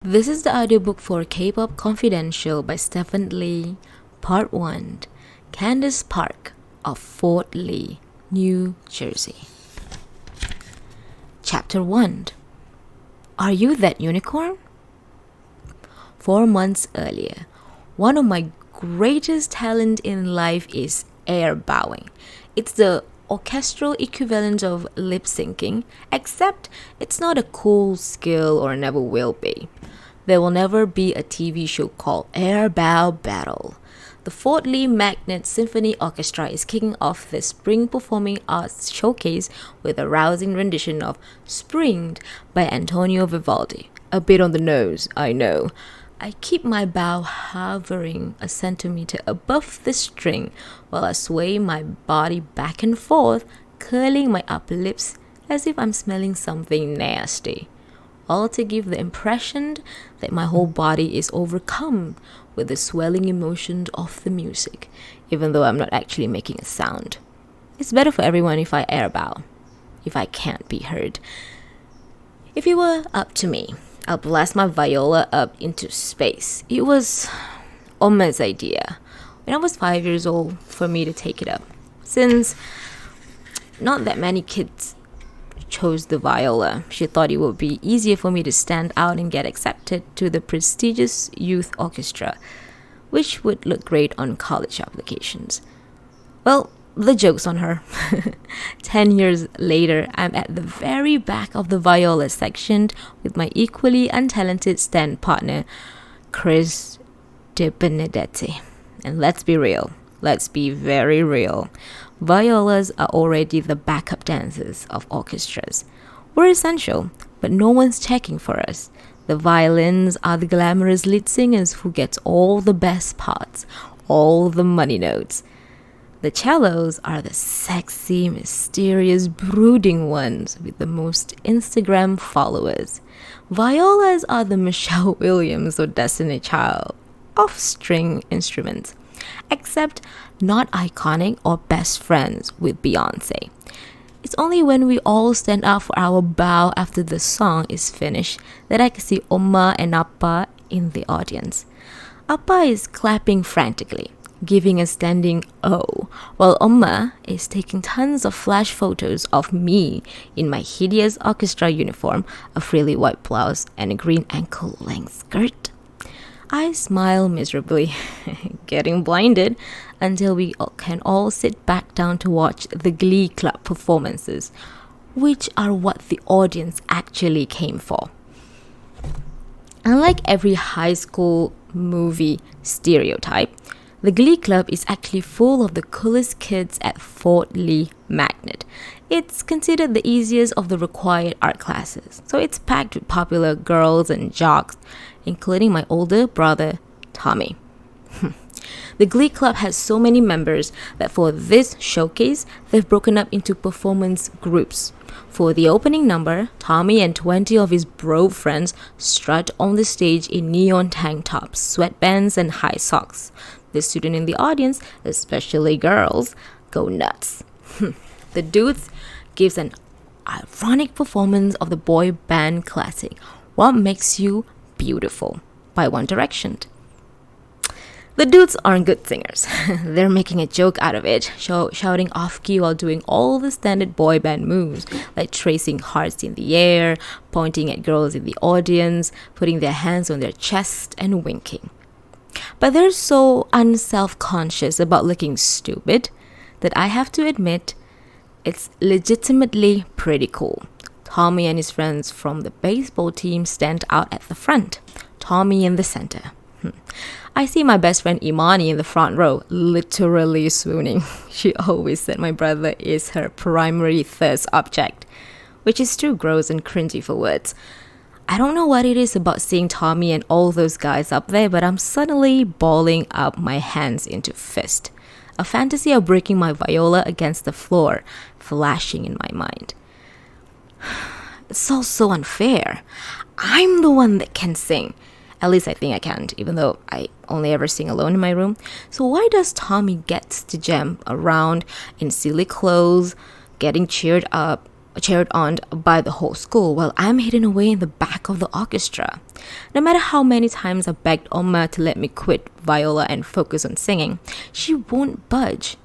This is the audiobook for Kpop Confidential by Stepan Lee, Part 1, Candace Park of Fort Lee, New Jersey. Chapter 1. Are you that unicorn? 4 months earlier, one of my greatest talent in life is air bowing. It's the orchestral equivalent of lip syncing, except it's not a cool skill or never will be. There will never be a TV show called Air Bow Battle. The Fort Lee Magnet Symphony Orchestra is kicking off the Spring Performing Arts Showcase with a rousing rendition of Springed by Antonio Vivaldi. A bit on the nose, I know. I keep my bow hovering a centimeter above the string while I sway my body back and forth, curling my upper lips as if I'm smelling something nasty. All to give the impression that my whole body is overcome with the swelling emotion of the music, even though I'm not actually making a sound. It's better for everyone if I air bow, if I can't be heard. If it were up to me, I'll blast my viola up into space. It was Omma's idea when I was 5 years old for me to take it up, since not that many kids chose the viola. She thought it would be easier for me to stand out and get accepted to the prestigious youth orchestra, which would look great on college applications. Well, the joke's on her. 10 years later, I'm at the very back of the viola section with my equally untalented stand partner, Chris De Benedetti. And let's be real. Let's be very real. Violas are already the backup dancers of orchestras. We're essential, but no one's checking for us. The violins are the glamorous lead singers who get all the best parts, all the money notes. The cellos are the sexy, mysterious, brooding ones with the most Instagram followers. Violas are the Michelle Williams or Destiny Child of string instruments, except not iconic or best friends with Beyonce. It's only when we all stand up for our bow after the song is finished that I can see Omma and Appa in the audience. Appa is clapping frantically, giving a standing O, while Omma is taking tons of flash photos of me in my hideous orchestra uniform, a frilly white blouse, and a green ankle-length skirt. I smile miserably, getting blinded, until we can all sit back down to watch the Glee Club performances, which are what the audience actually came for. Unlike every high school movie stereotype, the Glee Club is actually full of the coolest kids at Fort Lee Magnet. It's considered the easiest of the required art classes, so it's packed with popular girls and jocks, including my older brother, Tommy. The Glee Club has so many members that for this showcase, they've broken up into performance groups. For the opening number, Tommy and 20 of his bro friends strut on the stage in neon tank tops, sweatbands, and high socks. The students in the audience, especially girls, go nuts. The dudes gives an ironic performance of the boy band classic, What Makes You Beautiful, by One Direction. The dudes aren't good singers. They're making a joke out of it, shouting off-key while doing all the standard boy band moves, like tracing hearts in the air, pointing at girls in the audience, putting their hands on their chest, and winking. But they're so unself-conscious about looking stupid that I have to admit it's legitimately pretty cool. Tommy and his friends from the baseball team stand out at the front, Tommy in the center. I see my best friend Imani in the front row, literally swooning. She always said my brother is her primary thirst object, which is too gross and cringy for words. I don't know what it is about seeing Tommy and all those guys up there, but I'm suddenly balling up my hands into fist. A fantasy of breaking my viola against the floor flashing in my mind. It's all so unfair. I'm the one that can sing. At least I think I can't, even though I only ever sing alone in my room. So why does Tommy get to jam around in silly clothes, getting cheered up, cheered on by the whole school while I'm hidden away in the back of the orchestra. No matter how many times I begged Oma to let me quit viola and focus on singing, she won't budge.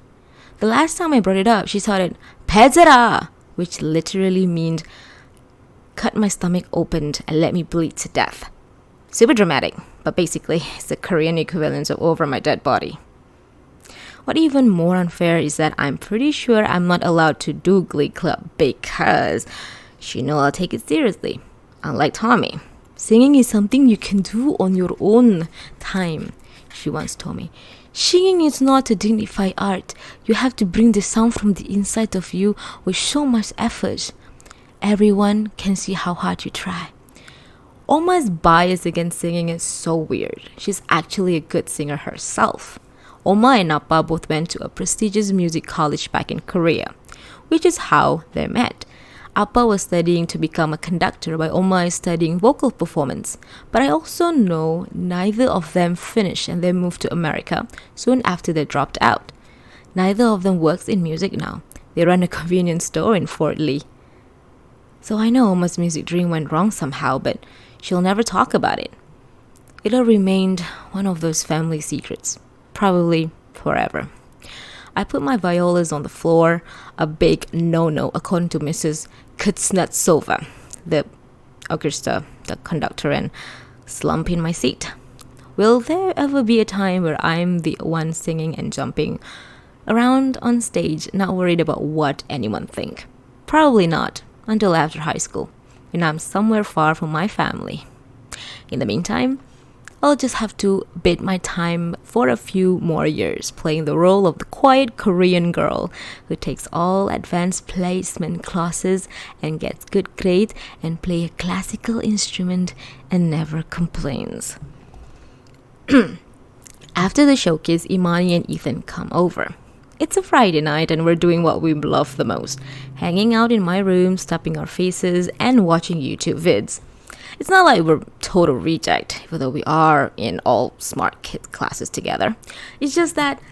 The last time I brought it up, she shouted, "Pezera!" which literally means cut my stomach open and let me bleed to death. Super dramatic, but basically it's the Korean equivalent of over my dead body. What even more unfair is that I'm pretty sure I'm not allowed to do Glee Club because she knows I'll take it seriously. Unlike Tommy, singing is something you can do on your own time, she once told me. Singing is not a dignified art. You have to bring the sound from the inside of you with so much effort. Everyone can see how hard you try. Oma's bias against singing is so weird. She's actually a good singer herself. Oma and Appa both went to a prestigious music college back in Korea, which is how they met. Appa was studying to become a conductor while Oma is studying vocal performance. But I also know neither of them finished and they moved to America soon after they dropped out. Neither of them works in music now. They run a convenience store in Fort Lee. So I know Oma's music dream went wrong somehow, but she'll never talk about it. It'll remain one of those family secrets. Probably forever. I put my violas on the floor, a big no-no according to Mrs. Kuznetsova, the orchestra, the conductor, and slump in my seat. Will there ever be a time where I'm the one singing and jumping around on stage, not worried about what anyone think? Probably not, until after high school, when I'm somewhere far from my family. In the meantime, I'll just have to bid my time for a few more years, playing the role of the quiet Korean girl who takes all advanced placement classes and gets good grades and play a classical instrument and never complains. After the showcase, Imani and Ethan come over. It's a Friday night and we're doing what we love the most, hanging out in my room, stuffing our faces, and watching YouTube vids. It's not like we're total reject, even though we are in all smart kid classes together. It's just that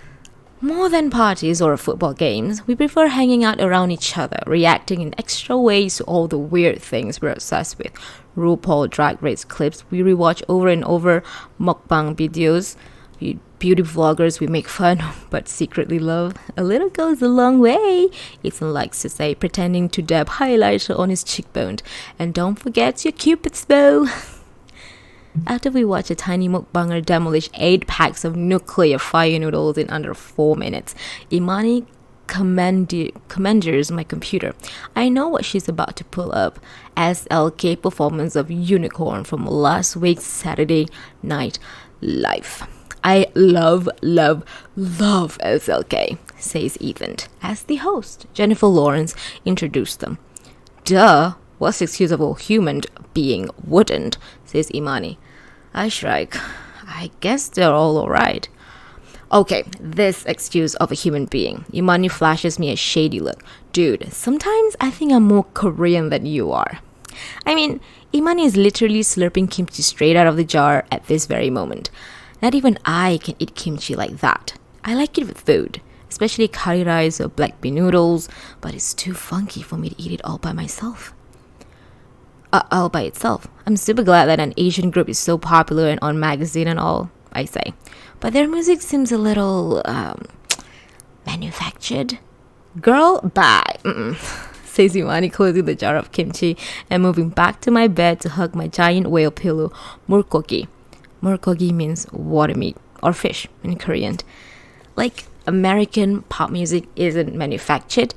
more than parties or football games, we prefer hanging out around each other, reacting in extra ways to all the weird things we're obsessed with. RuPaul Drag Race clips we rewatch over and over, mukbang videos, beauty vloggers we make fun but secretly love. A little goes a long way, Ethan likes to say, pretending to dab highlighter on his cheekbone. And don't forget your Cupid's bow. After we watch a tiny mukbanger demolish 8 packs of nuclear fire noodles in under 4 minutes, Imani commandeers my computer. I know what she's about to pull up. SLK performance of Unicorn from last week's Saturday Night Live. I love SLK, says Ethan, as the host, Jennifer Lawrence, introduced them. Duh, what's the excuse of a human being wouldn't, says Imani. I shrug. I guess they're all alright. Okay, this excuse of a human being. Imani flashes me a shady look. Dude, sometimes I think I'm more Korean than you are. I mean, Imani is literally slurping kimchi straight out of the jar at this very moment. Not even I can eat kimchi like that. I like it with food, especially curry rice or black bean noodles, but it's too funky for me to eat it all by myself. All by itself. I'm super glad that an Asian group is so popular and on magazine and all, I say. But their music seems a little, manufactured. Girl, bye. Says Imani, closing the jar of kimchi and moving back to my bed to hug my giant whale pillow, murkogi. Murkogi means water meat or fish in Korean. Like American pop music isn't manufactured.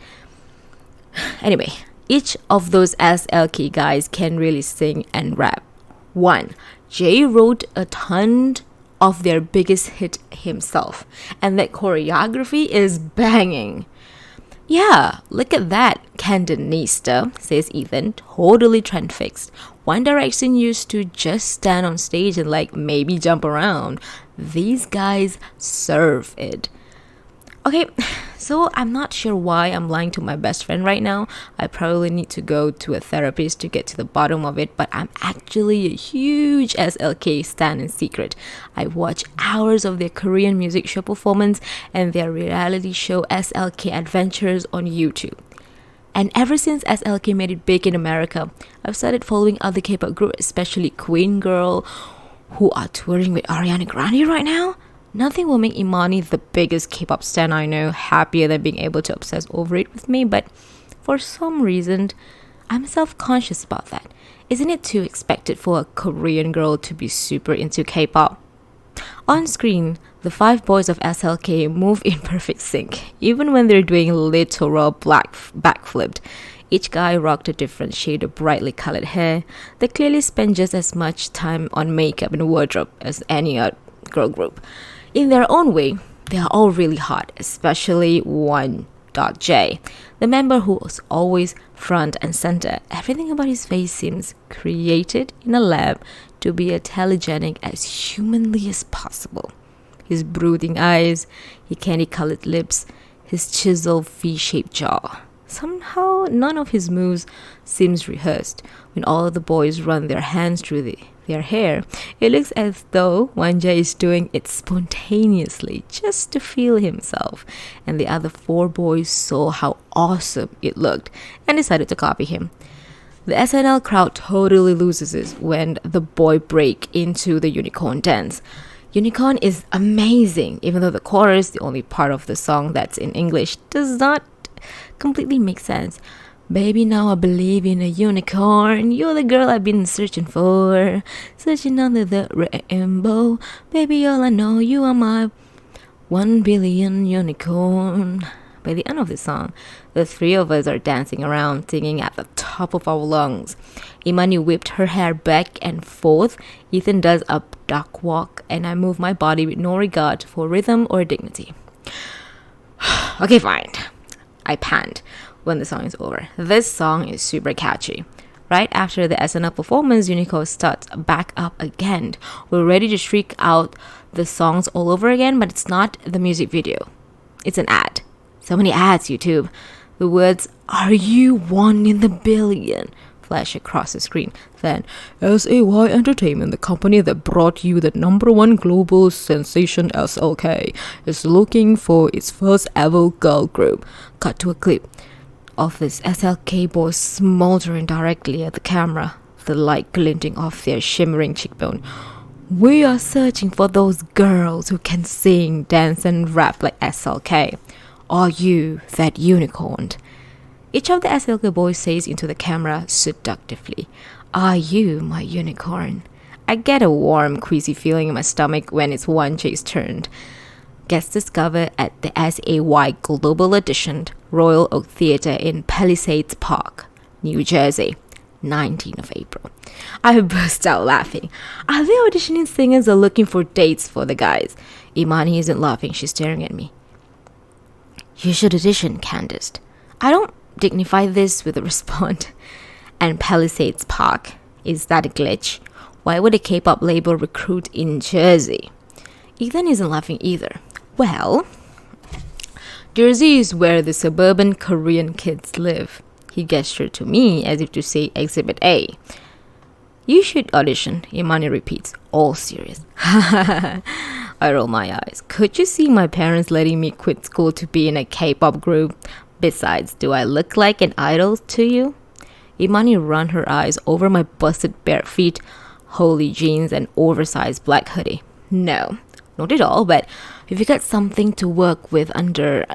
Anyway, each of those SLK guys can really sing and rap. 1. Jay wrote a ton of their biggest hit himself, and that choreography is banging. Yeah, look at that, Cantonista, says Ethan, totally trend fixed. One Direction used to just stand on stage and maybe jump around. These guys serve it. Okay, so I'm not sure why I'm lying to my best friend right now. I probably need to go to a therapist to get to the bottom of it, but I'm actually a huge SLK stan in secret. I watch hours of their Korean music show performance and their reality show SLK Adventures on YouTube. And ever since SLK made it big in America, I've started following other K-pop groups, especially Queen Girl, who are touring with Ariana Grande right now. Nothing will make Imani, the biggest K-pop stan I know, happier than being able to obsess over it with me, but for some reason, I'm self-conscious about that. Isn't it too expected for a Korean girl to be super into K-pop? On screen, the 5 boys of SLK move in perfect sync, even when they're doing literal backflipped. Each guy rocked a different shade of brightly colored hair. They clearly spend just as much time on makeup and wardrobe as any other girl group. In their own way, they are all really hot, especially 1.J, the member who is always front and center. Everything about his face seems created in a lab to be as telegenic as humanly as possible. His brooding eyes, his candy-colored lips, his chiseled V-shaped jaw. Somehow, none of his moves seems rehearsed. When all the boys run their hands through their hair, it looks as though 1J is doing it spontaneously just to feel himself. And the other 4 boys saw how awesome it looked and decided to copy him. The SNL crowd totally loses it when the boy break into the unicorn dance. Unicorn is amazing, even though the chorus, the only part of the song that's in English, does not completely make sense. Baby, now I believe in a unicorn. You're the girl I've been searching for. Searching under the rainbow. Baby, all I know, you are my 1 billion unicorn. By the end of the song, the 3 of us are dancing around, singing at the top of our lungs. Imani whipped her hair back and forth. Ethan does a duck walk, and I move my body with no regard for rhythm or dignity. Okay, fine. I panned when the song is over. This song is super catchy. Right after the SNL performance, Unicorn starts back up again. We're ready to shriek out the songs all over again, but it's not the music video. It's an ad. So many ads, YouTube. The words, "Are you 1 in the billion?" flash across the screen. Then, SAY Entertainment, the company that brought you the #1 global sensation SLK, is looking for its first ever girl group. Cut to a clip of this SLK boys smoldering directly at the camera, the light glinting off their shimmering cheekbone. We are searching for those girls who can sing, dance, and rap like SLK. Are you that unicorn? Each of the SLK boys says into the camera seductively, "Are you my unicorn?" I get a warm, queasy feeling in my stomach when it's 1J's turn. Gets discovered at the SAY Global Edition, Royal Oak Theatre in Palisades Park, New Jersey, 19th of April. I burst out laughing. Are they auditioning singers or looking for dates for the guys? Imani isn't laughing, she's staring at me. You should audition, Candace. I don't dignify this with a response. And Palisades Park, is that a glitch? Why would a K-pop label recruit in Jersey? Ethan isn't laughing either. Well, Jersey is where the suburban Korean kids live. He gestured to me as if to say Exhibit A. You should audition, Imani repeats, all serious. I roll my eyes. Could you see my parents letting me quit school to be in a K-pop group? Besides, do I look like an idol to you? Imani ran her eyes over my busted bare feet, holey jeans, and oversized black hoodie. No, not at all, but if you got something to work with under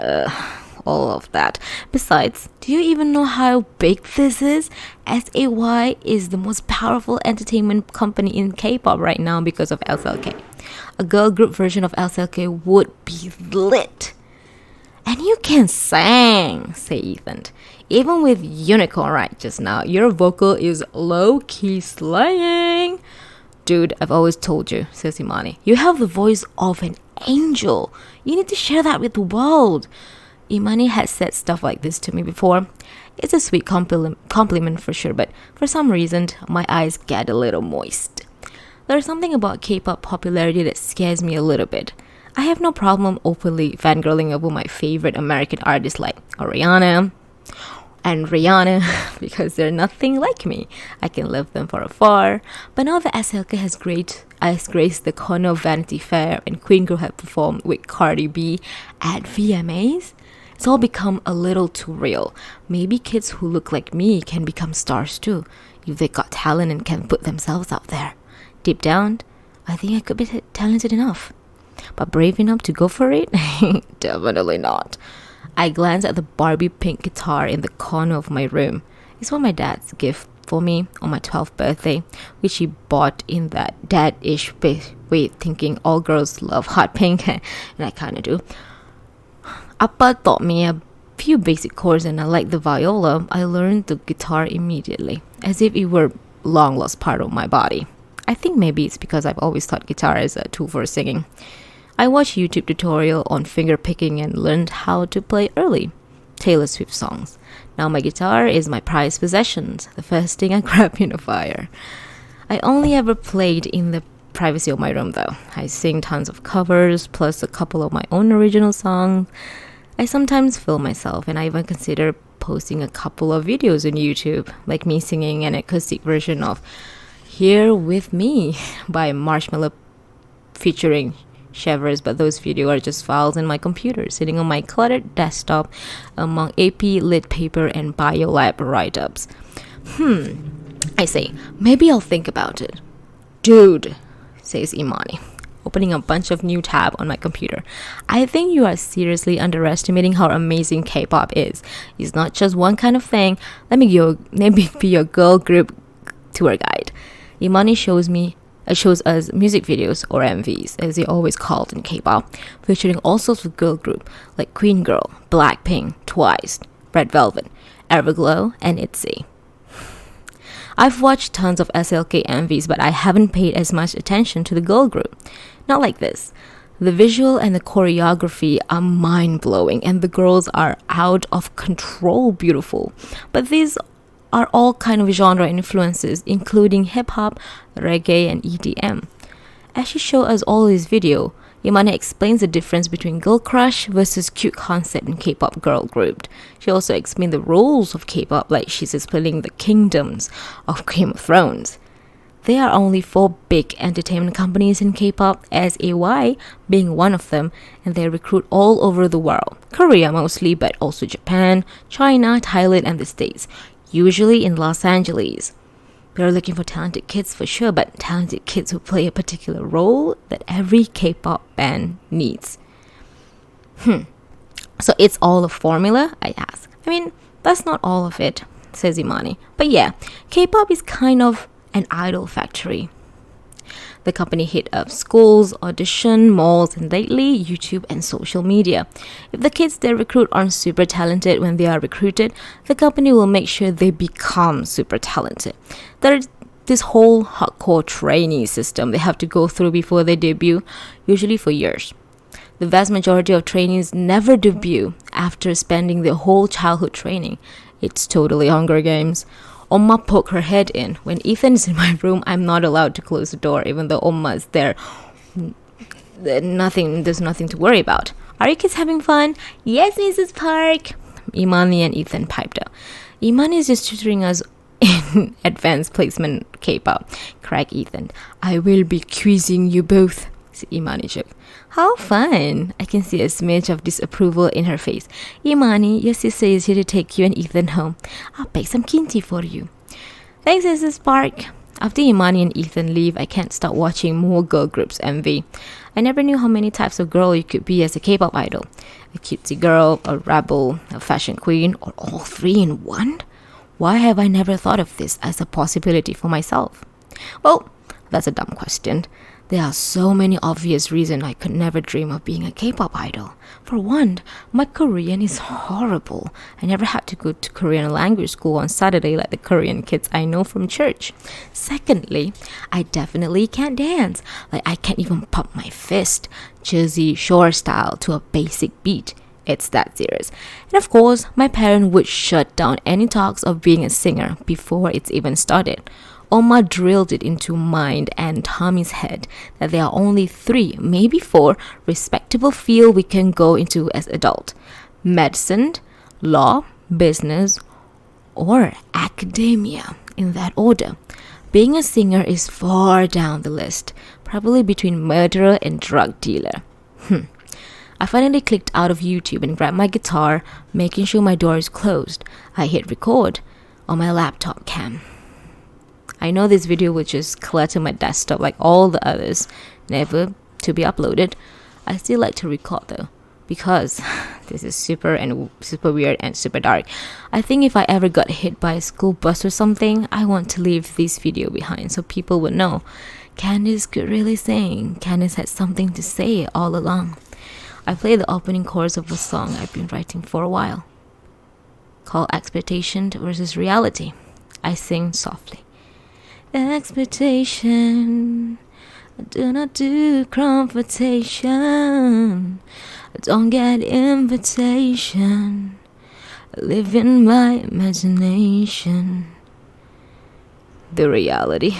all of that. Besides, do you even know how big this is? SAY is the most powerful entertainment company in K-pop right now because of SLK. A girl group version of SLK would be lit. And you can sing, say Ethan. Even with Unicorn right just now, your vocal is low-key slaying. Dude, I've always told you, says Imani. You have the voice of an angel. You need to share that with the world. Imani has said stuff like this to me before. It's a sweet compliment for sure, but for some reason, my eyes get a little moist. There's something about K-pop popularity that scares me a little bit. I have no problem openly fangirling over my favorite American artists like Ariana and Rihanna because they're nothing like me. I can love them from afar. But now that SLK has graced the corner of Vanity Fair and Queen Girl have performed with Cardi B at VMAs, It's all become a little too real. Maybe kids who look like me can become stars too, if they got talent and can put themselves out there. Deep down, I think I could be talented enough. But brave enough to go for it? Definitely not. I glanced at the Barbie pink guitar in the corner of my room. It's one of my dad's gift for me on my 12th birthday, which he bought in that dad-ish way, thinking all girls love hot pink, and I kinda do. Appa taught me a few basic chords, and unlike the viola, I learned the guitar immediately, as if it were a long-lost part of my body. I think maybe it's because I've always thought guitar as a tool for singing. I watched YouTube tutorial on finger picking and learned how to play early Taylor Swift songs. Now my guitar is my prized possession, the first thing I grab in the fire. I only ever played in the privacy of my room though. I sing tons of covers, plus a couple of my own original songs. I sometimes film myself, and I even consider posting a couple of videos on YouTube, like me singing an acoustic version of Here With Me by Marshmello featuring Shivers, but those videos are just files in my computer, sitting on my cluttered desktop among AP, lit paper, and biolab write-ups. I say, maybe I'll think about it. Dude, says Imani, opening a bunch of new tab on my computer. I think you are seriously underestimating how amazing K-pop is. It's not just one kind of thing. Let me be your girl group tour guide. Imani shows us music videos, or MVs, as they always called in K-pop, featuring all sorts of girl group like Queen Girl, Blackpink, Twice, Red Velvet, Everglow, and ITZY. I've watched tons of SLK MVs, but I haven't paid as much attention to the girl group. Not like this. The visual and the choreography are mind-blowing, and the girls are out of control beautiful. But these are all kind of genre influences, including hip-hop, reggae, and EDM. As she showed us all this video, Imani explains the difference between girl crush versus cute concept in K-pop girl group. She also explained the rules of K-pop, like she's explaining the kingdoms of Game of Thrones. There are only 4 big entertainment companies in K-pop, SAY being one of them, and they recruit all over the world. Korea mostly, but also Japan, China, Thailand, and the States. Usually in Los Angeles. They're looking for talented kids for sure, but talented kids who play a particular role that every K-pop band needs. So it's all a formula, I ask. I mean, that's not all of it, says Imani. But yeah, K-pop is kind of an idol factory. The company hit up schools, audition, malls, and lately YouTube and social media. If the kids they recruit aren't super talented when they are recruited, the company will make sure they become super talented. There's this whole hardcore training system they have to go through before they debut, usually for years. The vast majority of trainees never debut after spending their whole childhood training. It's totally Hunger Games. Oma poked her head in. When Ethan is in my room, I'm not allowed to close the door, even though Oma is there. There's nothing to worry about. Are you kids having fun? Yes, Mrs. Park. Imani and Ethan piped up. Imani is just tutoring us in advanced placement K-pop. Crack Ethan. I will be quizzing you both, said Imani joke. How fun! I can see a smidge of disapproval in her face. Imani, your sister is here to take you and Ethan home. I'll bake some kimchi for you. Thanks, Mrs. Park. After Imani and Ethan leave, I can't stop watching more girl groups MV. I never knew how many types of girl you could be as a K-pop idol. A cutesy girl, a rebel, a fashion queen, or all 3 in one? Why have I never thought of this as a possibility for myself? Well, that's a dumb question. There are so many obvious reasons I could never dream of being a K-pop idol. For one, my Korean is horrible. I never had to go to Korean language school on Saturday like the Korean kids I know from church. Secondly, I definitely can't dance. Like I can't even pump my fist, Jersey Shore style, to a basic beat. It's that serious. And of course, my parents would shut down any talks of being a singer before it's even started. Oma drilled it into mind and Tommy's head that there are only 3, maybe 4, respectable fields we can go into as adult. Medicine, law, business, or academia, in that order. Being a singer is far down the list, probably between murderer and drug dealer. I finally clicked out of YouTube and grabbed my guitar, making sure my door is closed. I hit record on my laptop cam. I know this video will just clutter my desktop like all the others, never to be uploaded. I still like to record though, because this is super weird and super dark. I think if I ever got hit by a school bus or something, I want to leave this video behind so people would know Candice could really sing. Candice had something to say all along. I play the opening chorus of a song I've been writing for a while, called Expectation versus Reality. I sing softly. Expectation, I do not do confrontation. I don't get invitation. I live in my imagination. The reality.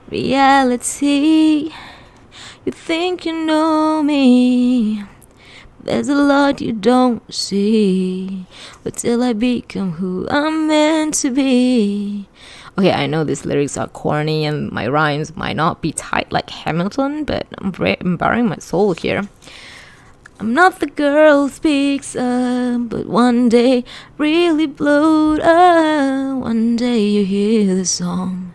Reality. You think you know me. There's a lot you don't see. But till I become who I'm meant to be. Okay, I know these lyrics are corny and my rhymes might not be tight like Hamilton, but I'm bearing my soul here. I'm not the girl who speaks up, but one day really blowed up. One day you hear the song,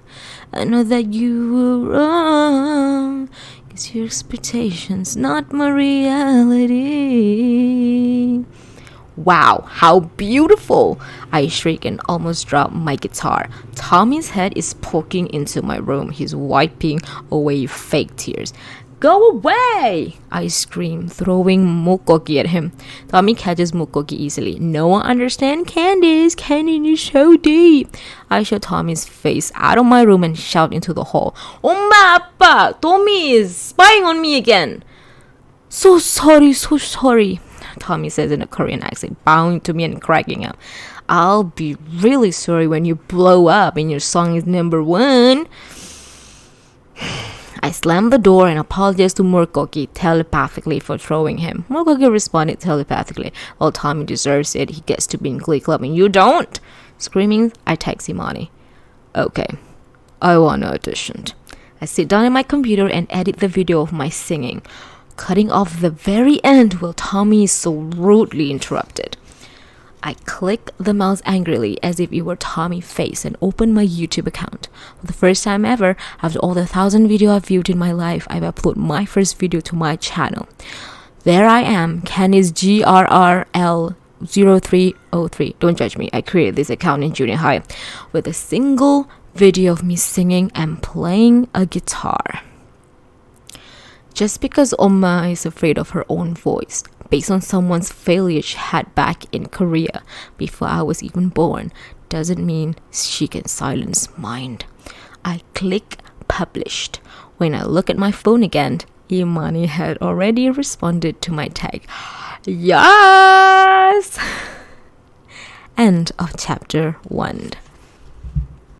I know that you were wrong. 'Cause your expectations, not my reality. Wow, how beautiful! I shriek and almost drop my guitar. Tommy's head is poking into my room. He's wiping away fake tears. Go away! I scream, throwing mokogi at him. Tommy catches mokogi easily. No one understands Candice. Candice is so deep. I shove Tommy's face out of my room and shout into the hall. Omma, Appa! Tommy is spying on me again. So sorry, so sorry. Tommy says in a Korean accent, bowing to me and cracking up. I'll be really sorry when you blow up and your song is #1. I slammed the door and apologized to Mokogi telepathically for throwing him. Mokogi responded telepathically. Well, Tommy deserves it. He gets to be in Glee Club and you don't. Screaming, I text Imani. Okay, I want to audition. I sit down at my computer and edit the video of my singing, cutting off the very end while Tommy is so rudely interrupted. I click the mouse angrily as if it were Tommy's face and open my YouTube account. For the first time ever, after all the 1,000 videos I've viewed in my life, I've uploaded my first video to my channel. There I am, Candice GRRL0303. Don't judge me, I created this account in junior high with a single video of me singing and playing a guitar. Just because Oma is afraid of her own voice, based on someone's failure she had back in Korea before I was even born, doesn't mean she can silence mine. I click published. When I look at my phone again, Imani had already responded to my tag. Yes! End of chapter 1.